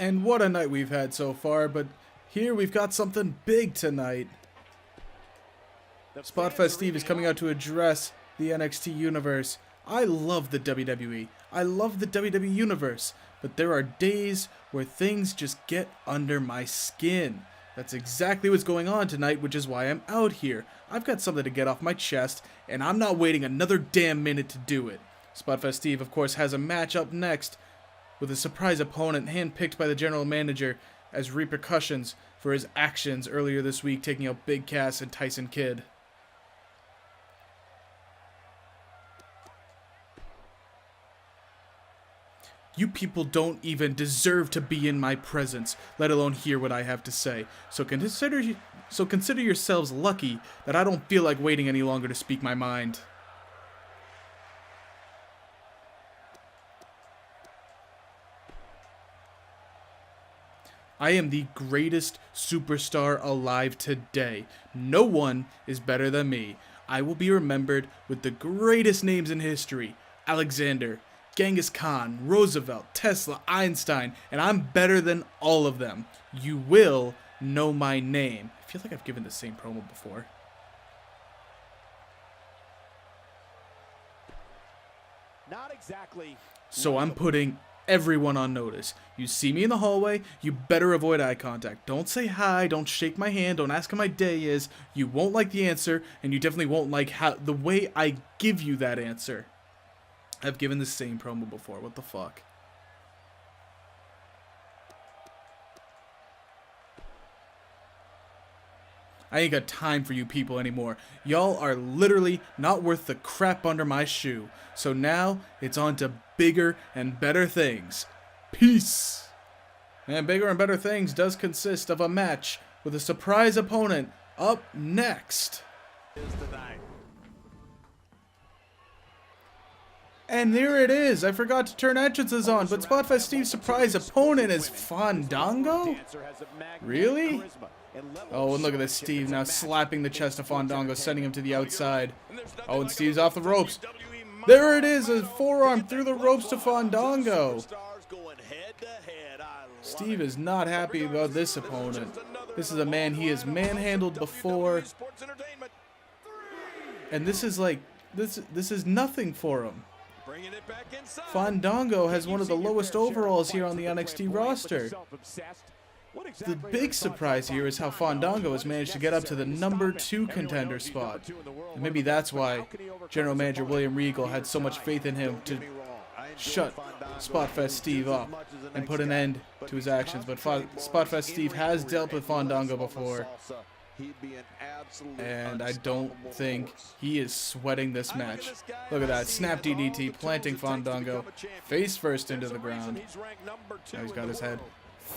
And what a night we've had so far, but here we've got something big tonight. Spotfest Steve is coming out to address the NXT universe. I love the WWE. I love the WWE universe, but there are days where things just get under my skin. That's exactly what's going on tonight, which is why I'm out here. I've got something to get off my chest, and I'm not waiting another damn minute to do it. Spotfest Steve, of course, has a match up next with a surprise opponent handpicked by the general manager as repercussions for his actions earlier this week, taking out Big Cass and Tyson Kidd. You people don't even deserve to be in my presence, let alone hear what I have to say. So consider yourselves lucky that I don't feel like waiting any longer to speak my mind. I am the greatest superstar alive today. No one is better than me. I will be remembered with the greatest names in history. Alexander, Genghis Khan, Roosevelt, Tesla, Einstein, and I'm better than all of them. You will know my name. I feel like I've given the same promo before. Not exactly. So I'm putting everyone on notice. You see me in the hallway, you better avoid eye contact. Don't say hi, don't shake my hand, don't ask how my day is. You won't like the answer, and you definitely won't like the way I give you that answer. I've given the same promo before. What the fuck? I ain't got time for you people anymore. Y'all are literally not worth the crap under my shoe. So now it's on to bigger and better things. Peace. And bigger and better things does consist of a match with a surprise opponent up next. And there it is. I forgot to turn entrances on, but Spotfest Steve's surprise opponent is Fandango? Really? Oh, and look at this, Steve now slapping the chest of Fandango, sending him to the outside. Oh, and Steve's off the ropes. There it is, a forearm through the ropes to Fandango. Steve is not happy about this opponent. This is a man he has manhandled before. And this is like, this is nothing for him. Fandango has one of the lowest overalls here on the NXT roster. The big surprise here is how Fandango has managed to get up to the #2 contender spot. And maybe that's why General Manager William Regal had so much faith in him to shut Spotfest Steve up and put an end to his actions. But Spotfest Steve has dealt with Fandango before, and I don't think he is sweating this match. Look at that, snap DDT, planting Fandango, face first into the ground. Now he's got his head.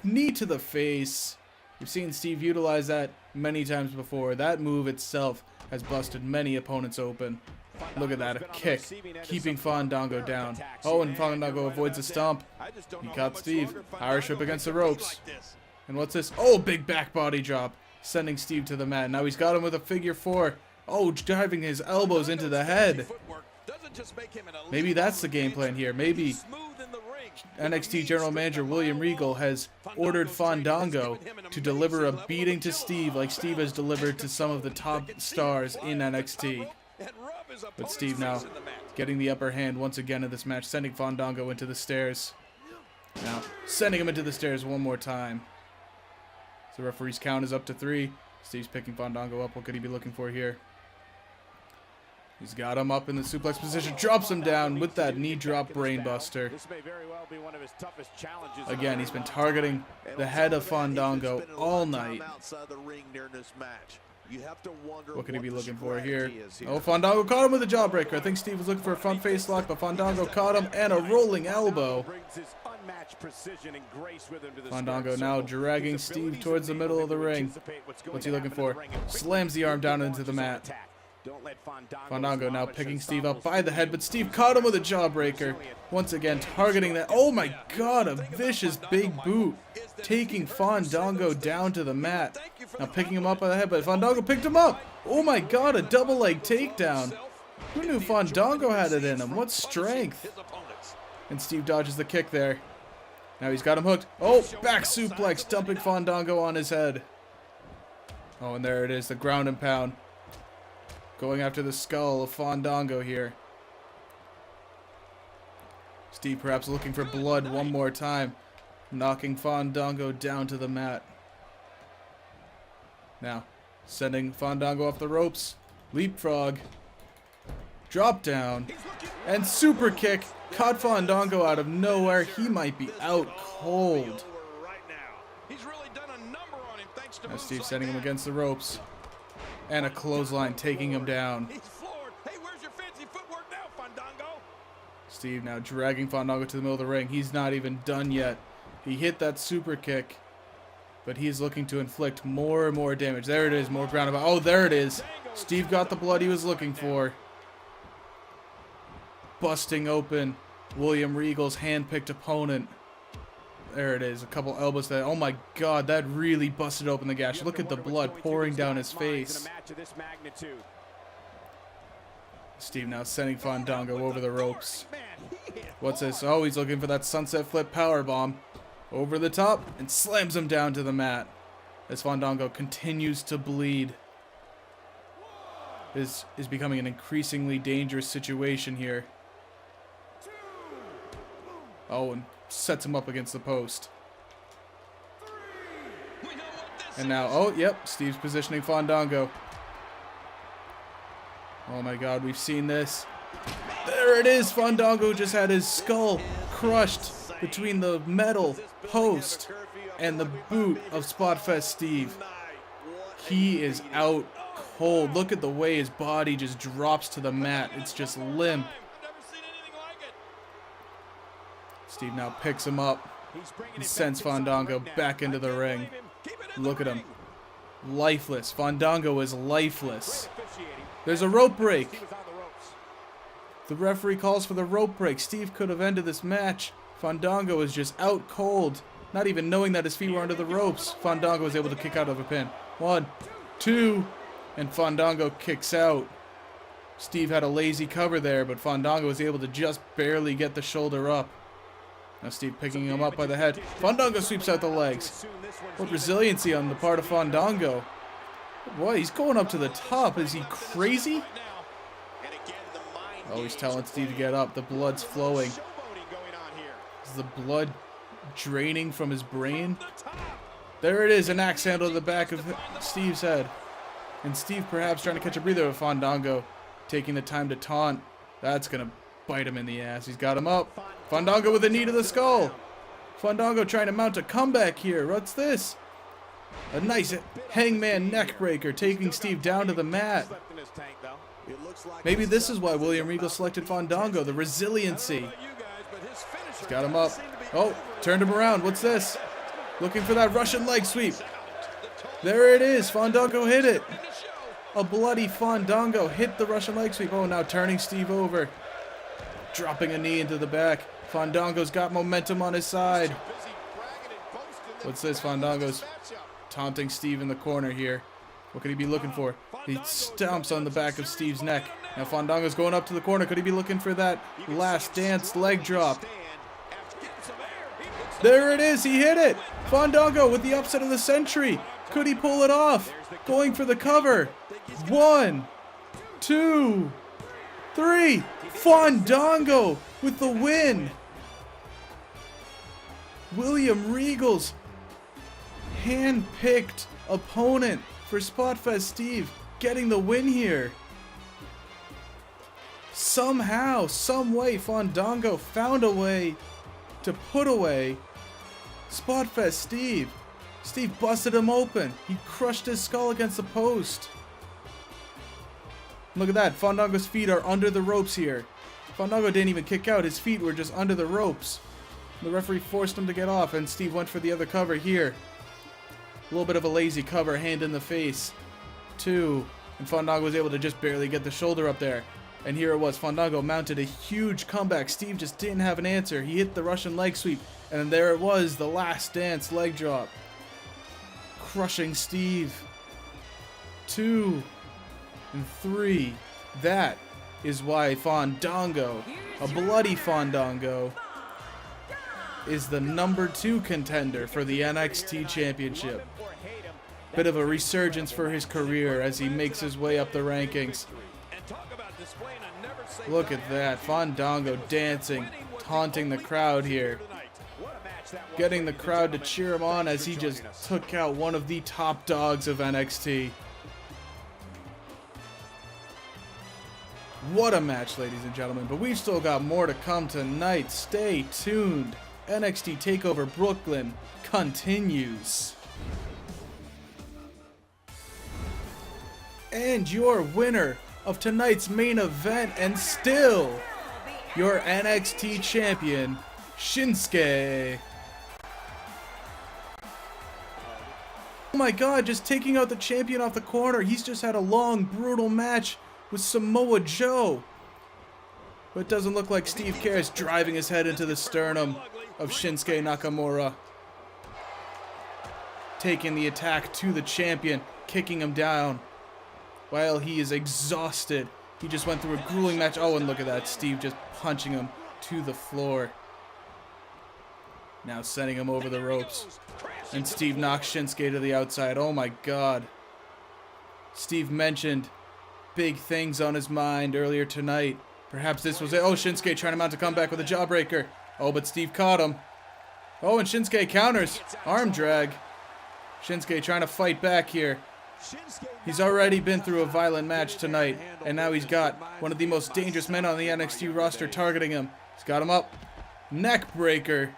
Knee to the face. We've seen Steve utilize that many times before. That move itself has busted many opponents open. Look at that, a kick, keeping Fandango down. Oh, and Fandango avoids a stomp. He caught Steve. Irish whip against the ropes. And what's this? Oh, big back body drop, sending Steve to the mat. Now he's got him with a figure 4. Oh, driving his elbows into the head. Maybe that's the game plan here. Maybe NXT General Manager William Regal has ordered Fandango to deliver a beating to Steve like Steve has delivered to some of the top stars in NXT. But Steve now getting the upper hand once again in this match, sending Fandango into the stairs. Now sending him into the stairs one more time. So the referee's count is up to 3. Steve's picking Fandango up. What could he be looking for here? He's got him up in the suplex position, drops him down with that knee drop brainbuster. Again, he's been targeting the head of Fandango all night. What could he be looking for here? Oh, Fandango caught him with a jawbreaker. I think Steve was looking for a front face lock, but Fandango caught him and a rolling elbow. Fandango now dragging Steve towards the middle of the ring. What's he looking for? Slams the arm down into the mat. Fandango now picking Steve up by the head, but Steve caught him with a jawbreaker. Once again targeting that. Oh my god, a vicious big boot. Taking Fandango down to the mat. Now picking him up by the head, but Fandango picked him up. Oh my god, a double leg takedown. Who knew Fandango had it in him? What strength. And Steve dodges the kick there. Now he's got him hooked. Oh, back suplex, dumping Fandango on his head. Oh, and there it is, the ground and pound. Going after the skull of Fandango here. Steve perhaps looking for blood one more time. Knocking Fandango down to the mat. Now, sending Fandango off the ropes. Leapfrog. Drop down. And super kick. Caught Fandango out of nowhere. He might be out cold. Now Steve sending him against the ropes. And a clothesline taking him down. Steve now dragging Fandango to the middle of the ring. He's not even done yet. He hit that super kick. But he's looking to inflict more and more damage. There it is, more ground about. Oh, there it is. Steve got the blood he was looking for. Busting open William Regal's hand-picked opponent. There it is, a couple elbows there. Oh my god, that really busted open the gash. Look at the blood pouring down his face. Steve now sending Fandango over the ropes. What's this? Oh, he's looking for that sunset flip powerbomb. Over the top and slams him down to the mat. As Fandango continues to bleed. This is becoming an increasingly dangerous situation here. Oh, and sets him up against the post. And now, oh, yep, Steve's positioning Fandango. Oh my god, we've seen this. There it is! Fandango just had his skull crushed between the metal post and the boot of Spotfest Steve. He is out cold. Look at the way his body just drops to the mat. It's just limp. Steve now picks him up and sends Fandango back into the ring. Look at him. Lifeless. Fandango is lifeless. There's a rope break. The referee calls for the rope break. Steve could have ended this match. Fandango is just out cold. Not even knowing that his feet were under the ropes. Fandango was able to kick out of a pin. 1, 2, and Fandango kicks out. Steve had a lazy cover there, but Fandango was able to just barely get the shoulder up. Now Steve picking him up by the head. Fandango sweeps out the legs. What resiliency on the part of Fandango. Boy, he's going up to the top. Is he crazy? Oh, he's telling Steve to get up. The blood's flowing. Is the blood draining from his brain? There it is, an axe handle to the back of Steve's head. And Steve perhaps trying to catch a breather with Fandango. Taking the time to taunt. That's going to bite him in the ass. He's got him up. Fandango with a knee to the skull. Fandango trying to mount a comeback here. What's this? A nice hangman neck breaker taking Steve down to the mat. Maybe this is why William Regal selected Fandango. The resiliency. He's got him up. Oh, turned him around. What's this? Looking for that Russian leg sweep. There it is. Fandango hit it. A bloody Fandango hit the Russian leg sweep. Oh, now turning Steve over. Dropping a knee into the back. Fandango's got momentum on his side. What's this? Fandango's taunting Steve in the corner here. What could he be looking for? He stomps on the back of Steve's neck. Now Fandango's going up to the corner. Could he be looking for that last dance leg drop? There it is. He hit it. Fandango with the upset of the century. Could he pull it off? Going for the cover. 1, 2, 3. Fandango with the win. William Regal's hand-picked opponent for Spotfest Steve getting the win here. Somehow, some way, Fandango found a way to put away Spotfest Steve. Steve busted him open. He crushed his skull against the post. Look at that. Fandango's feet are under the ropes here. Fandango didn't even kick out. His feet were just under the ropes. The referee forced him to get off, and Steve went for the other cover here. A little bit of a lazy cover, hand in the face. 2. And Fandango was able to just barely get the shoulder up there. And here it was. Fandango mounted a huge comeback. Steve just didn't have an answer. He hit the Russian leg sweep. And then there it was, the last dance leg drop. Crushing Steve. 2 and 3. That is why Fandango, a bloody Fandango, is the #2 contender for the NXT Championship. Bit of a resurgence for his career as he makes his way up the rankings. Look at that, Fandango dancing, taunting the crowd here. Getting the crowd to cheer him on as he just took out one of the top dogs of NXT. What a match, ladies and gentlemen, but we've still got more to come tonight. Stay tuned. NXT TakeOver Brooklyn continues. And your winner of tonight's main event, and still your NXT champion, Shinsuke. Oh my god, just taking out the champion off the corner. He's just had a long, brutal match with Samoa Joe. But it doesn't look like Steve cares, driving his head into the sternum of Shinsuke Nakamura. Taking the attack to the champion, kicking him down while he is exhausted. He just went through a grueling match. Oh, and look at that, Steve just punching him to the floor. Now sending him over the ropes. And Steve knocks Shinsuke to the outside. Oh my god. Steve mentioned big things on his mind earlier tonight. Perhaps this was it. Oh, Shinsuke trying to mount a comeback with a jawbreaker. Oh, but Steve caught him. Oh, and Shinsuke counters. Arm drag. Shinsuke trying to fight back here. He's already been through a violent match tonight, and now he's got one of the most dangerous men on the NXT roster targeting him. He's got him up. Neck breaker.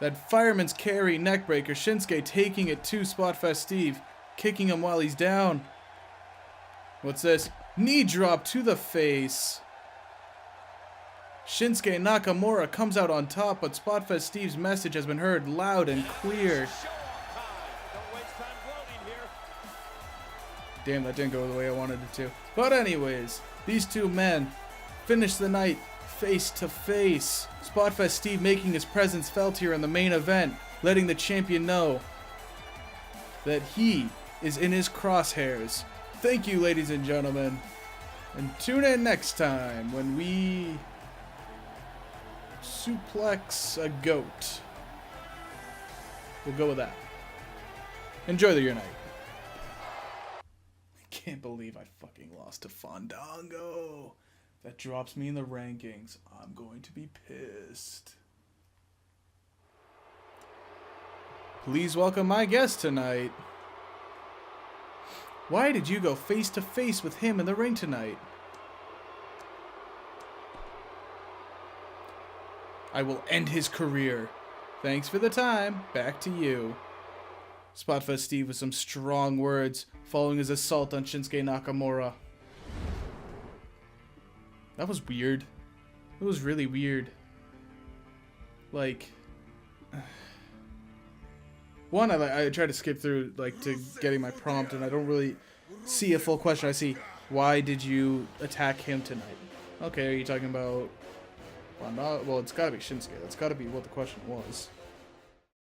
That fireman's carry neck breaker. Shinsuke taking it to Spotfest Steve, kicking him while he's down. What's this? Knee drop to the face. Shinsuke Nakamura comes out on top, but Spotfest Steve's message has been heard loud and clear. Damn, that didn't go the way I wanted it to. But anyways, these two men finish the night face to face. Spotfest Steve making his presence felt here in the main event, letting the champion know that he is in his crosshairs. Thank you, ladies and gentlemen. And tune in next time when we suplex a goat. We'll go with that. Enjoy your night. I can't believe I fucking lost to Fandango. That drops me in the rankings. I'm going to be pissed. Please welcome my guest tonight. Why did you go face to face with him in the ring tonight? I will end his career. Thanks for the time. Back to you. Spotfest Steve with some strong words following his assault on Shinsuke Nakamura. That was weird. It was really weird. Like, one, I try to skip through like to getting my prompt, and I don't really see a full question. I see, why did you attack him tonight? Okay, are you talking about? Well, it's gotta be Shinsuke. That's gotta be what the question was.